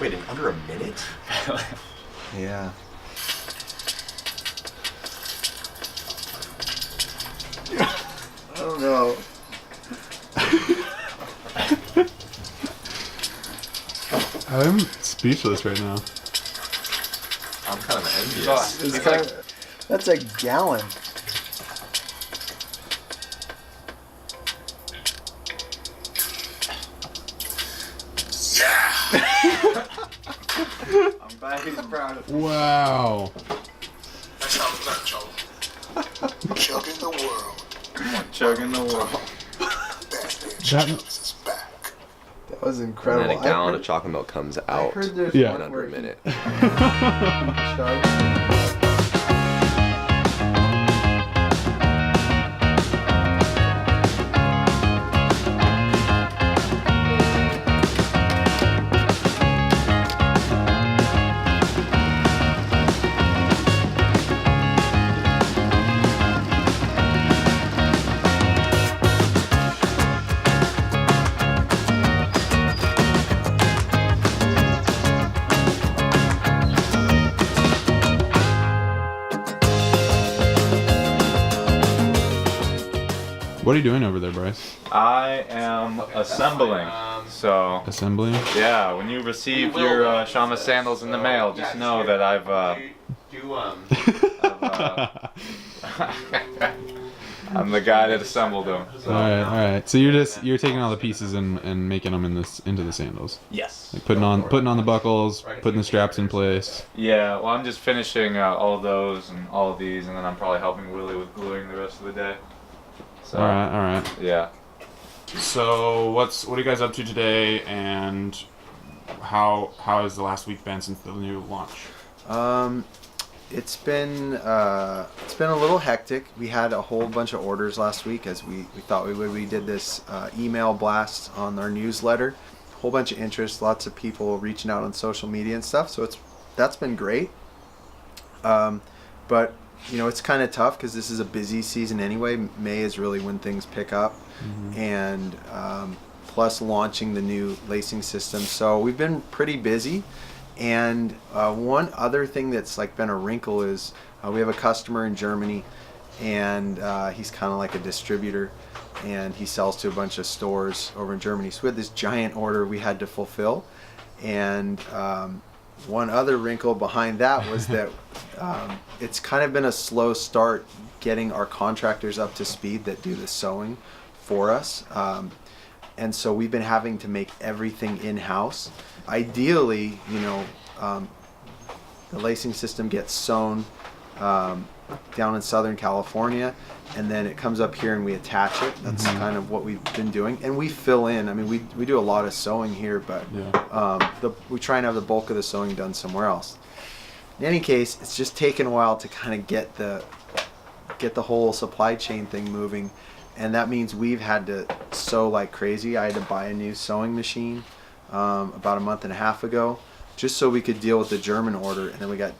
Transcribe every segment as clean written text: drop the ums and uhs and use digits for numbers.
Wait, in under a minute? Yeah. I don't know. I'm speechless right now. I'm kind of envious. It's like, that's a gallon. I'm glad he's proud of me. Wow. That's how it's done, Joe. Chugging the world. Chugging the world. Chugs is back. That was And incredible. then a gallon of chocolate milk comes I out heard there's Yeah. in one under where a minute. he chugs. What are you doing over there, Bryce? I am assembling. So, Assembling? yeah, when you receive your Shamma sandals in the mail, just know that I'm the guy that assembled them. So. All right. So you're taking all the pieces and making them into the sandals. Yes. Like putting on the buckles, putting the straps in place. Yeah, well, I'm just finishing all of those and all of these, and then I'm probably helping Willie with gluing the rest of the day. So, All right. yeah. So what are you guys up to today, and how has the last week been since the new launch? It's been a little hectic. We had a whole bunch of orders last week, as we thought we would. We did this email blast on our newsletter. A whole bunch of interest, lots of people reaching out on social media and stuff. So that's been great. But it's kind of tough because this is a busy season anyway. May is really when things pick up, and plus launching the new lacing system. So we've been pretty busy. And one other thing that's been a wrinkle is we have a customer in Germany, and he's kind of like a distributor, and he sells to a bunch of stores over in Germany. So we had this giant order we had to fulfill, and one other wrinkle behind that was that it's kind of been a slow start getting our contractors up to speed that do the sewing for us. And so we've been having to make everything in-house. Ideally, the lacing system gets sewn down in Southern California, and then it comes up here and we attach it. That's kind of what we've been doing. And we fill in. I mean, we do a lot of sewing here, but we try and have the bulk of the sewing done somewhere else. In any case, it's just taken a while to kind of get the whole supply chain thing moving. And that means we've had to sew like crazy. I had to buy a new sewing machine about a month and a half ago, just so we could deal with the German order. And then we got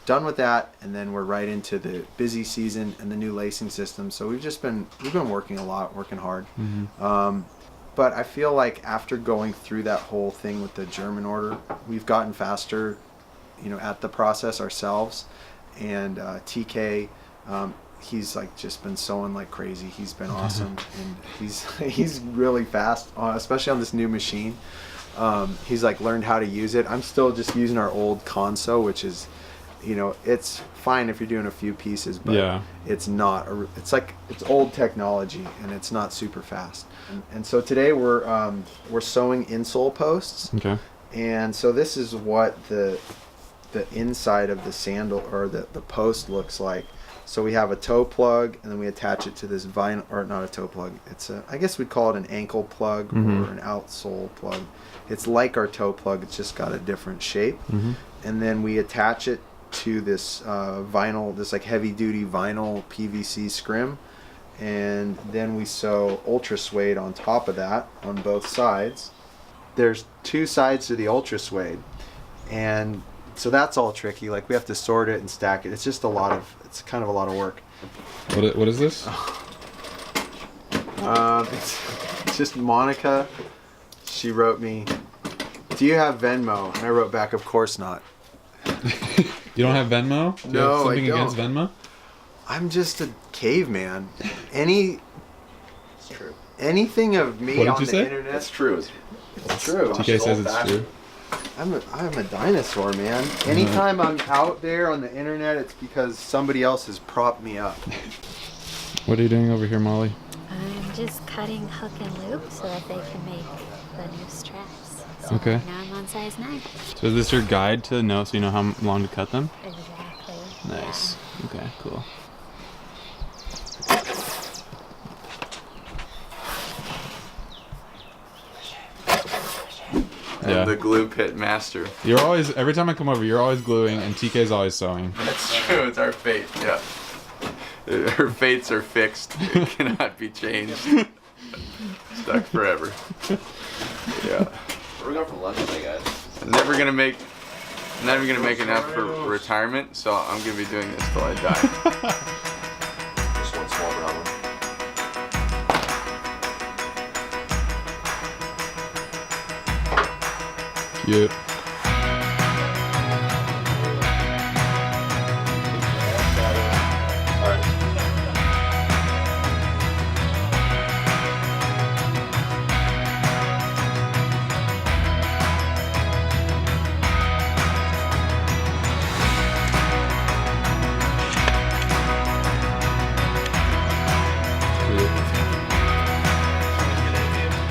done with that, and then we're right into the busy season and the new lacing system. So we've been working a lot, working hard. But I feel like after going through that whole thing with the German order, we've gotten faster, at the process ourselves. And TK, he's just been sewing like crazy. He's been awesome, and he's really fast, especially on this new machine. He's learned how to use it. I'm still just using our old Conso, which is, it's fine if you're doing a few pieces, but it's not. It's old technology, and it's not super fast. And so today we're sewing insole posts. Okay. And so this is what the inside of the sandal or the post looks like. So we have a toe plug, and then we attach it to this vinyl, or not a toe plug. It's I guess we'd call it an ankle plug or an outsole plug. It's like our toe plug. It's just got a different shape. And then we attach it to this vinyl, this heavy duty vinyl PVC scrim. And then we sew ultra suede on top of that on both sides. There's two sides to the ultra suede. And so that's all tricky. We have to sort it and stack it. It's just it's kind of a lot of work. What is this? It's just Monica. She wrote me Do you have Venmo? And I wrote back, of course not. You don't have Venmo? Do you No, have something I don't. against Venmo? I'm just a caveman. Anything of me What did on you the say? internet. That's true. It's true. TK says it's true. I'm a dinosaur, man. Anytime I'm out there on the internet, it's because somebody else has propped me up. What are you doing over here, Molly? I'm just cutting hook and loop so that they can make the new straps. So Okay. now I'm on size 9. So is this your guide to know so you know how long to cut them? Exactly. Nice. Okay, cool. I'm the glue pit master. You're always, every time I come over, you're always gluing and TK's always sewing. That's true. It's our fate. Yeah. Her fates are fixed. It cannot be changed. Stuck forever. Yeah. Where are we going for lunch today, guys? I'm never gonna make enough for retirement, so I'm gonna be doing this till I die. Just one small brown one. Cute.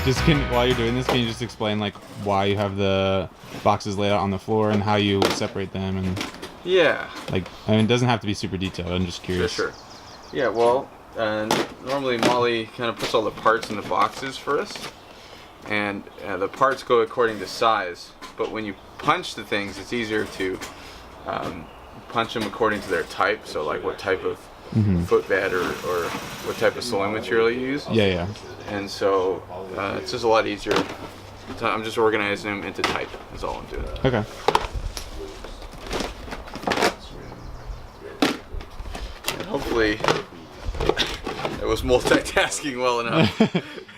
Just while you're doing this, can you just explain like why you have the boxes laid out on the floor and how you separate them and Yeah. like I mean it doesn't have to be super detailed. I'm just curious. Sure. Yeah. Well, normally Molly kind of puts all the parts in the boxes for us, and the parts go according to size. But when you punch the things, it's easier to punch them according to their type. So like what type of footbed or what type of sewing material you use. Yeah, yeah. And so it's just a lot easier. I'm just organizing them into type. That's all I'm doing. Okay. And hopefully, I was multitasking well enough.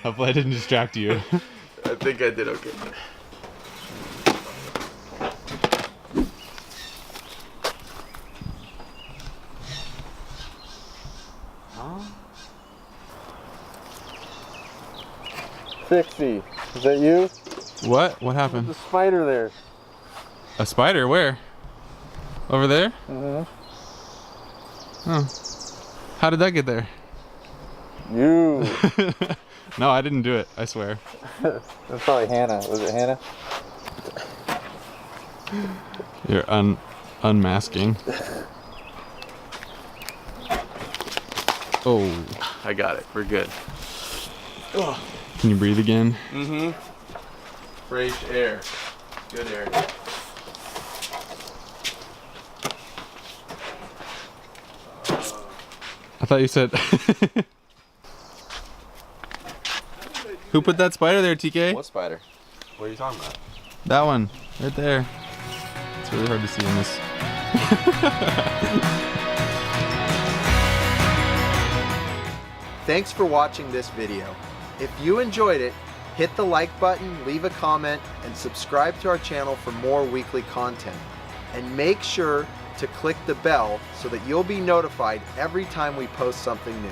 Hopefully I didn't distract you. I think I did okay. Fixie, is that you? What? What happened? The spider there. A spider? Where? Over there? Uh-huh. Oh. How did that get there? You. No, I didn't do it. I swear. That's probably Hannah. Was it Hannah? You're unmasking. Oh. I got it. We're good. Can you breathe again? Mm-hmm. Fresh air. Good air. I thought you said. Who put that spider there, TK? What spider? What are you talking about? That one, right there. It's really hard to see in this. Thanks for watching this video. If you enjoyed it, hit the like button, leave a comment, and subscribe to our channel for more weekly content. And make sure to click the bell so that you'll be notified every time we post something new.